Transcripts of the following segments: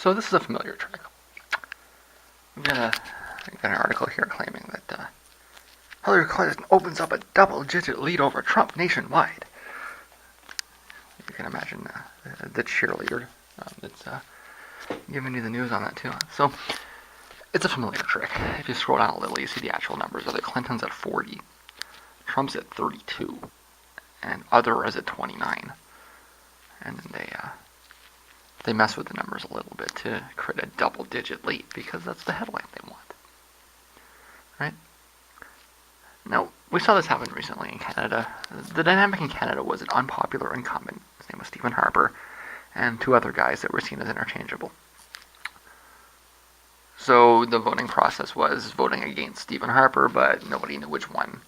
So this is a familiar trick. We've got an article here claiming that Hillary Clinton opens up a double-digit lead over Trump nationwide. You can imagine the cheerleader that's giving you the news on that too. So it's a familiar trick. If you scroll down a little, you see the actual numbers. The Clinton's at 40, Trump's at 32, and other is at 29. And then they mess with the numbers a little bit to create a double-digit lead because that's the headline they want. Right? Now, we saw this happen recently in Canada. The dynamic in Canada was an unpopular incumbent. His name was Stephen Harper, and two other guys that were seen as interchangeable. So the voting process was voting against Stephen Harper, but nobody knew which one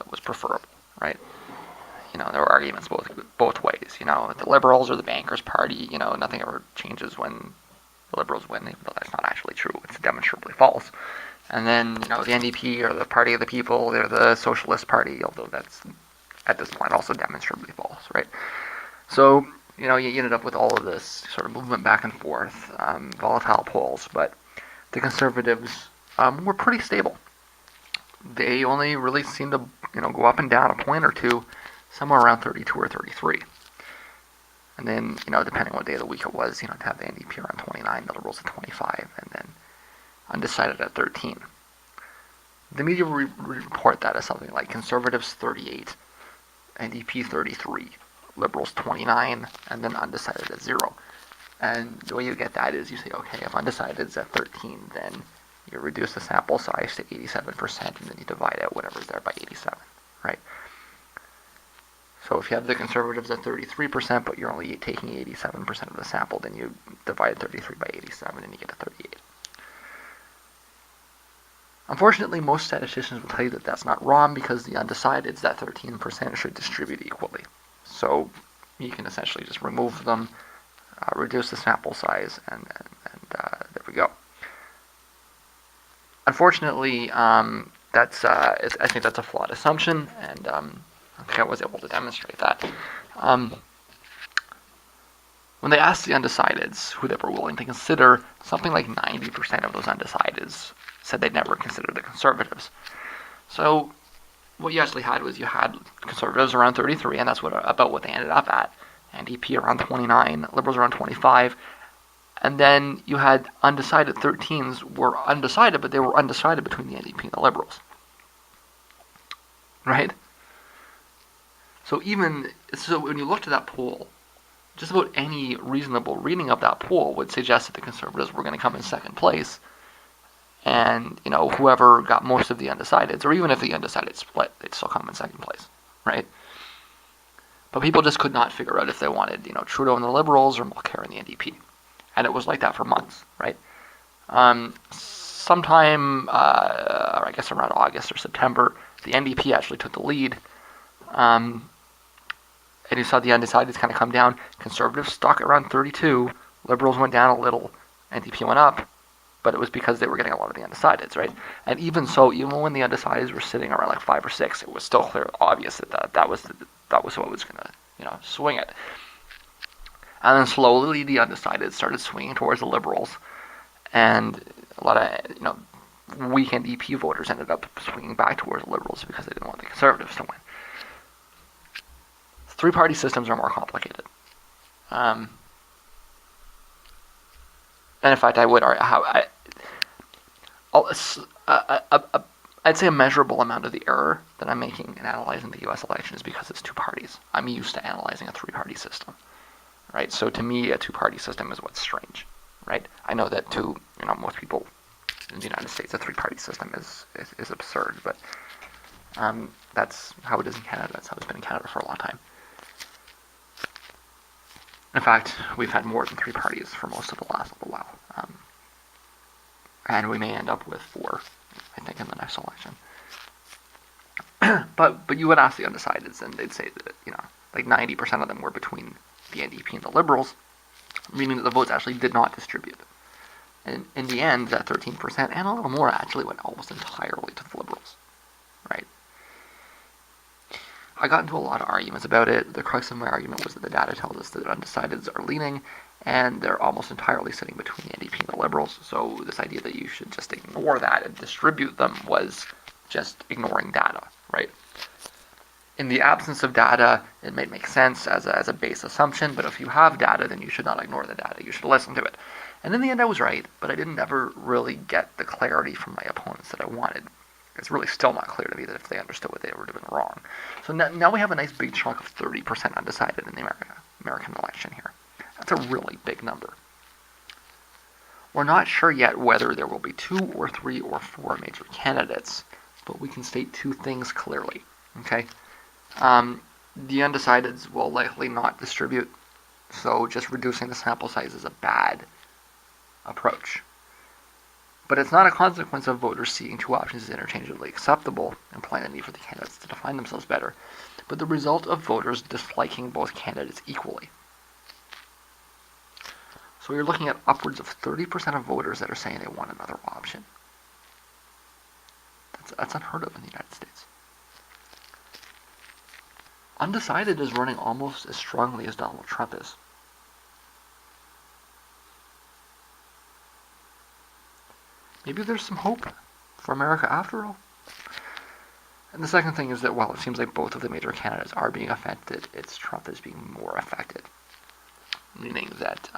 was preferable, right? There were arguments both ways. The Liberals or the Bankers Party, nothing ever changes when the Liberals win, even though that's not actually true. It's demonstrably false. And then, the NDP or the Party of the People, they're the Socialist Party, although that's, at this point, also demonstrably false, right? So, you ended up with all of this sort of movement back and forth, volatile polls, but the Conservatives were pretty stable. They only really seemed to, go up and down a point or two, somewhere around 32 or 33. And then, depending on what day of the week it was, to have the NDP around 29, the Liberals at 25, and then undecided at 13. The media report that as something like Conservatives 38, NDP 33, Liberals 29, and then undecided at 0. And the way you get that is you say, okay, if undecided is at 13, then you reduce the sample size to 87%, and then you divide out whatever's there by 87, right? So if you have the Conservatives at 33%, but you're only taking 87% of the sample, then you divide 33 by 87, and you get a 38. Unfortunately, most statisticians will tell you that that's not wrong because the undecideds, that 13%, should distribute equally. So you can essentially just remove them, reduce the sample size, and there we go. Unfortunately, I think that's a flawed assumption, and I think I was able to demonstrate that. When they asked the undecideds who they were willing to consider, something like 90% of those undecideds said they'd never consider the Conservatives. So what you actually had was you had Conservatives around 33, and that's about what they ended up at. NDP around 29, Liberals around 25, and then you had undecided 13s were undecided, but they were undecided between the NDP and the Liberals. Right? So when you looked at that poll, just about any reasonable reading of that poll would suggest that the Conservatives were going to come in second place, and whoever got most of the undecideds, or even if the undecideds split, they'd still come in second place, right? But people just could not figure out if they wanted Trudeau and the Liberals or Mulcair and the NDP, and it was like that for months, right? Sometime, I guess around August or September, the NDP actually took the lead. And you saw the undecideds kind of come down. Conservatives stuck around 32. Liberals went down a little. NDP went up. But it was because they were getting a lot of the undecideds, right? And even so, even when the undecideds were sitting around like 5 or 6, it was still obvious that was what was going to swing it. And then slowly the undecideds started swinging towards the Liberals, and a lot of weak NDP voters ended up swinging back towards the Liberals because they didn't want the Conservatives to win. Three-party systems are more complicated. And in fact, I'd say a measurable amount of the error that I'm making in analyzing the U.S. election is because it's two parties. I'm used to analyzing a three-party system, right? So to me, a two-party system is what's strange, right? I know that to most people in the United States, a three-party system is absurd, but that's how it is in Canada. That's how it's been in Canada for a long time. In fact, we've had more than 3 parties for most of the last little while. And we may end up with 4, I think, in the next election. But you would ask the undecideds, and they'd say that, like 90% of them were between the NDP and the Liberals, meaning that the votes actually did not distribute. And in the end, that 13%, and a little more, actually went almost entirely to the Liberals, right? I got into a lot of arguments about it. The crux of my argument was that the data tells us that undecideds are leaning, and they're almost entirely sitting between the NDP and the Liberals. So this idea that you should just ignore that and distribute them was just ignoring data, right? In the absence of data, it may make sense as a base assumption, but if you have data, then you should not ignore the data. You should listen to it. And in the end, I was right, but I didn't ever really get the clarity from my opponents that I wanted. It's really still not clear to me that if they understood what they were doing wrong. So now we have a nice big chunk of 30% undecided in the American election here. That's a really big number. We're not sure yet whether there will be 2 or 3 or 4 major candidates, but we can state 2 things clearly. Okay? The undecideds will likely not distribute, so just reducing the sample size is a bad approach. But it's not a consequence of voters seeing 2 options as interchangeably acceptable, implying the need for the candidates to define themselves better, but the result of voters disliking both candidates equally. So you're looking at upwards of 30% of voters that are saying they want another option. That's unheard of in the United States. Undecided is running almost as strongly as Donald Trump is. Maybe there's some hope for America after all. And the second thing is that while it seems like both of the major candidates are being affected, it's Trump that's being more affected. Meaning that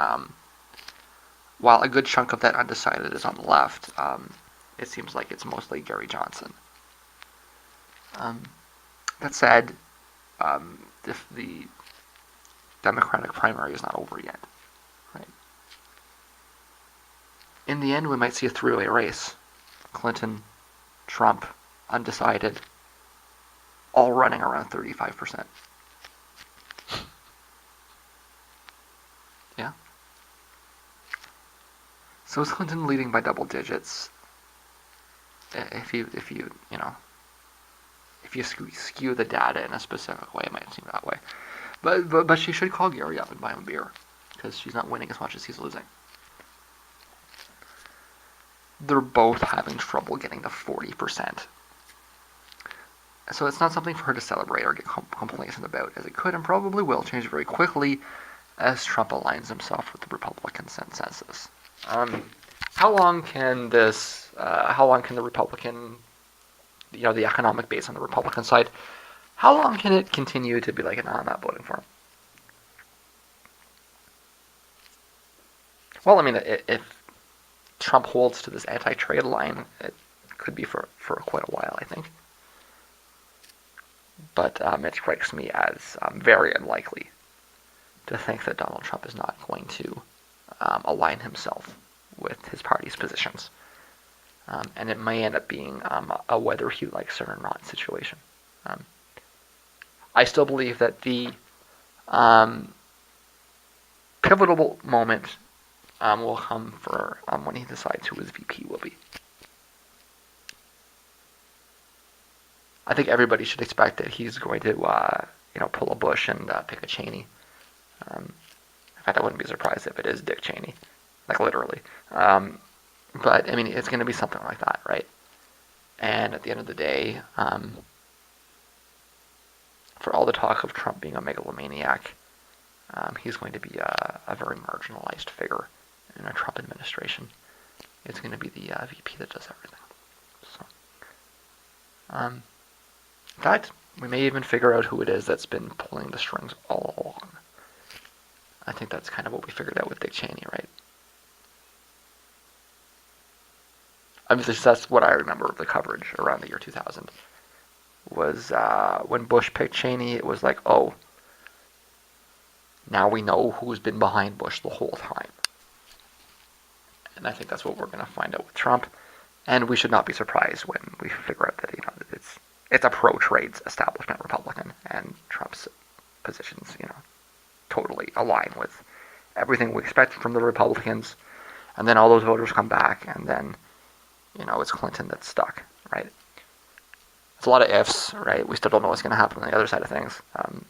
while a good chunk of that undecided is on the left, it seems like it's mostly Gary Johnson. That said, if the Democratic primary is not over yet, right? In the end, we might see a 3-way race. Clinton, Trump, undecided, all running around 35%. Yeah? So is Clinton leading by double digits? If you skew the data in a specific way, it might seem that way. But she should call Gary up and buy him a beer, because she's not winning as much as he's losing. They're both having trouble getting to 40%. So it's not something for her to celebrate or get complacent about, as it could and probably will change very quickly as Trump aligns himself with the Republican consensus. How long can the Republican, the economic base on the Republican side, how long can it continue to be like, no, I'm not voting for him? Well, I mean, if Trump holds to this anti-trade line, it could be for quite a while, I think. But it strikes me as very unlikely to think that Donald Trump is not going to align himself with his party's positions. And it may end up being a whether he likes it or not situation. I still believe that the pivotal moment will come for when he decides who his VP will be. I think everybody should expect that he's going to, pull a Bush and pick a Cheney. In fact, I wouldn't be surprised if it is Dick Cheney, like literally. But I mean, it's going to be something like that, right? And at the end of the day, for all the talk of Trump being a megalomaniac, he's going to be a very marginalized figure in a Trump administration. It's going to be the VP that does everything. So, in fact, we may even figure out who it is that's been pulling the strings all along. I think that's kind of what we figured out with Dick Cheney, right? I mean, that's what I remember of the coverage around the year 2000. Was when Bush picked Cheney, it was like, oh, now we know who's been behind Bush the whole time. And I think that's what we're going to find out with Trump. And we should not be surprised when we figure out that it's a pro-trade establishment Republican, and Trump's positions, totally align with everything we expect from the Republicans. And then all those voters come back, and then, it's Clinton that's stuck, right? It's a lot of ifs, right? We still don't know what's going to happen on the other side of things.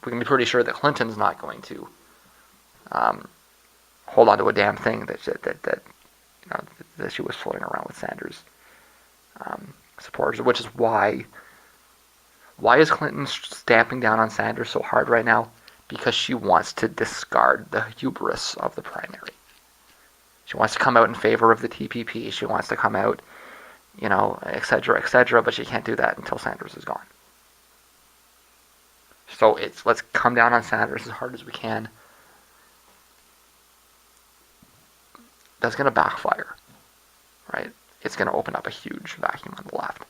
We can be pretty sure that Clinton's not going to hold on to a damn thing that she was floating around with Sanders supporters, which is why is Clinton stamping down on Sanders so hard right now? because she wants to discard the hubris of the primary. She wants to come out in favor of the TPP. She wants to come out, et cetera, but she can't do that until Sanders is gone. So let's come down on Sanders as hard as we can. That's going to backfire, right? It's going to open up a huge vacuum on the left.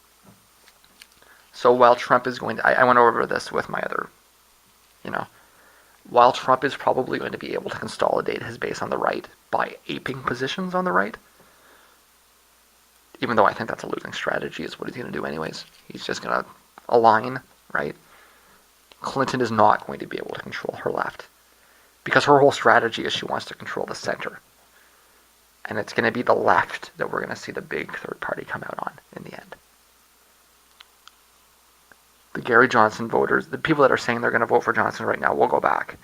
So while Trump is going to, I went over this with my other, while Trump is probably going to be able to consolidate his base on the right by aping positions on the right, even though I think that's a losing strategy, is what he's going to do anyways. He's just going to align, right? Clinton is not going to be able to control her left because her whole strategy is she wants to control the center. And it's going to be the left that we're going to see the big third party come out on in the end. The Gary Johnson voters, the people that are saying they're going to vote for Johnson right now will go back.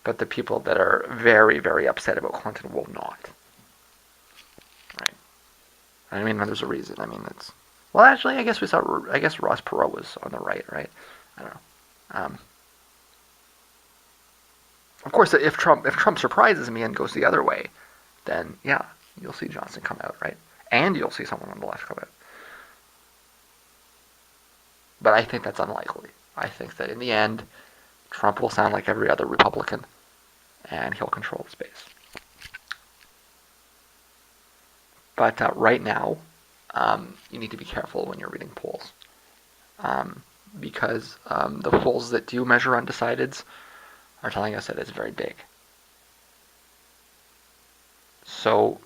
But the people that are very, very upset about Clinton will not. Right. I mean, there's a reason. I mean, well, actually, I guess Ross Perot was on the right? I don't know. Of course, if Trump surprises me and goes the other way, then yeah, you'll see Johnson come out, right? And you'll see someone on the left come out. But I think that's unlikely. I think that in the end, Trump will sound like every other Republican, and he'll control the space. But right now, you need to be careful when you're reading polls, because the polls that do measure undecideds are telling us that it's very big. So,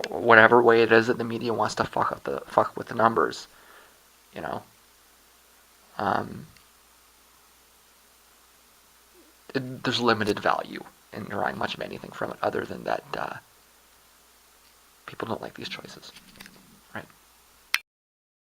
whatever way it is that the media wants to fuck with the numbers, there's limited value in drawing much of anything from it other than that people don't like these choices.